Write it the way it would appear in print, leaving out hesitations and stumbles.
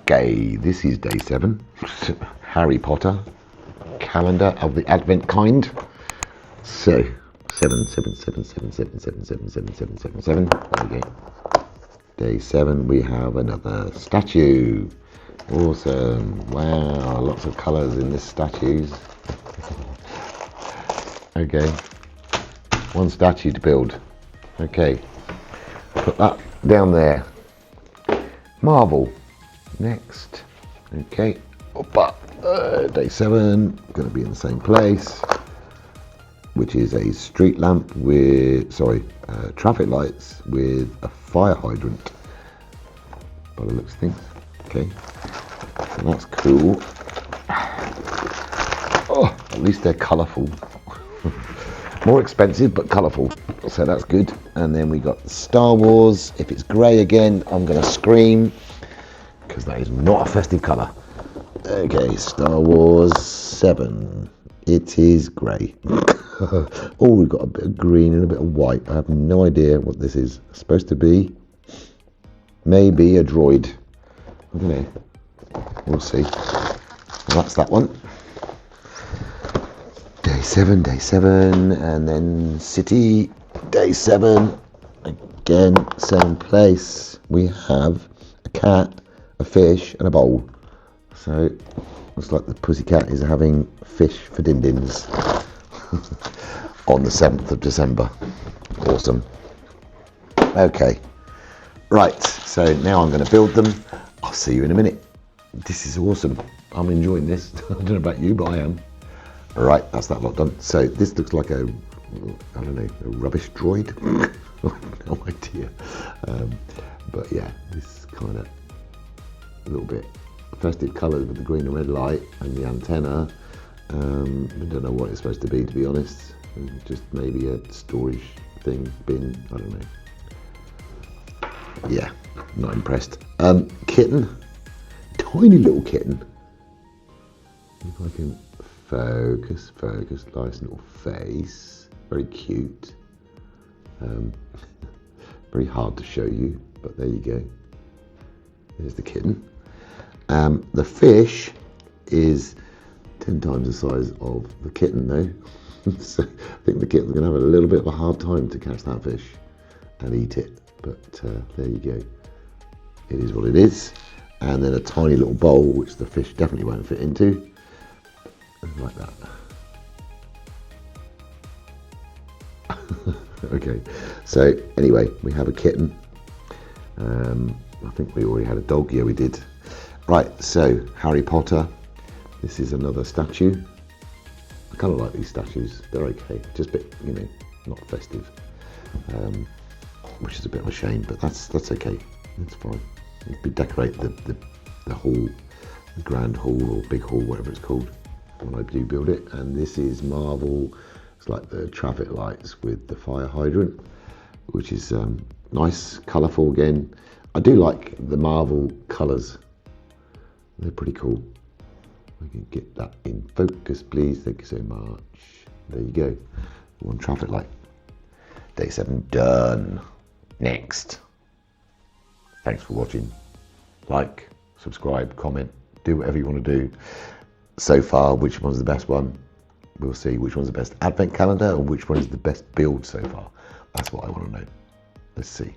Okay, this is day 7. Harry Potter calendar of the Advent kind. So 7, 7, 7, 7, 7, 7, 7, 7, 7, 7, 7. There we go. Day 7, we have another statue. Awesome. Wow, lots of colours in this statues. Okay, one statue to build. Okay, put that down there. Marble. Next. Okay, day 7, going to be in the same place, which is a street lamp with, traffic lights with a fire hydrant, by the looks of things. Okay, so that's cool. Oh, at least they're colourful. More expensive, but colourful, so that's good. And then we got Star Wars. If it's grey again, I'm going to scream, because that is not a festive colour. Okay, Star Wars 7. It is grey. Oh, we've got a bit of green and a bit of white. I have no idea what this is supposed to be. Maybe a droid. I don't know. We'll see. Well, that's that one. Day 7, and then City. Day 7. Again, same place. We have a cat, a fish, and a bowl. So, looks like the pussycat is having fish for din-dins on the 7th of December. Awesome. Okay. Right, so now I'm going to build them. I'll see you in a minute. This is awesome. I'm enjoying this. I don't know about you, but I am. Right, that's that lot done. So this looks like a rubbish droid. I have no idea. But yeah, this kind of a little bit festive colours with the green and red light and the antenna. I don't know what it's supposed to be honest. Just maybe a storage thing, bin, I don't know. Yeah, not impressed. Kitten, tiny little kitten. If I can focus, nice little face, very cute. Very hard to show you, but there you go. There's the kitten. The fish is 10 times the size of the kitten though. So I think the kitten's going to have a little bit of a hard time to catch that fish and eat it. But there you go. It is what it is. And then a tiny little bowl, which the fish definitely won't fit into. Like that. Okay. So anyway, we have a kitten. I think we already had a dog. Yeah, we did. Right, so Harry Potter. This is another statue. I kind of like these statues. They're okay. Just a bit, not festive. Which is a bit of a shame, but that's okay. It's fine. We decorate the hall, the grand hall or big hall, whatever it's called, when I do build it. And this is Marvel. It's like the traffic lights with the fire hydrant, which is nice, colourful again. I do like the Marvel colours. They're pretty cool. We can get that in focus, please. Thank you so much. There you go. One traffic light. Day 7 done. Next. Thanks for watching. Like, subscribe, comment, do whatever you want to do. So far, which one's the best one? We'll see which one's the best advent calendar and which one is the best build so far. That's what I want to know. Let's see.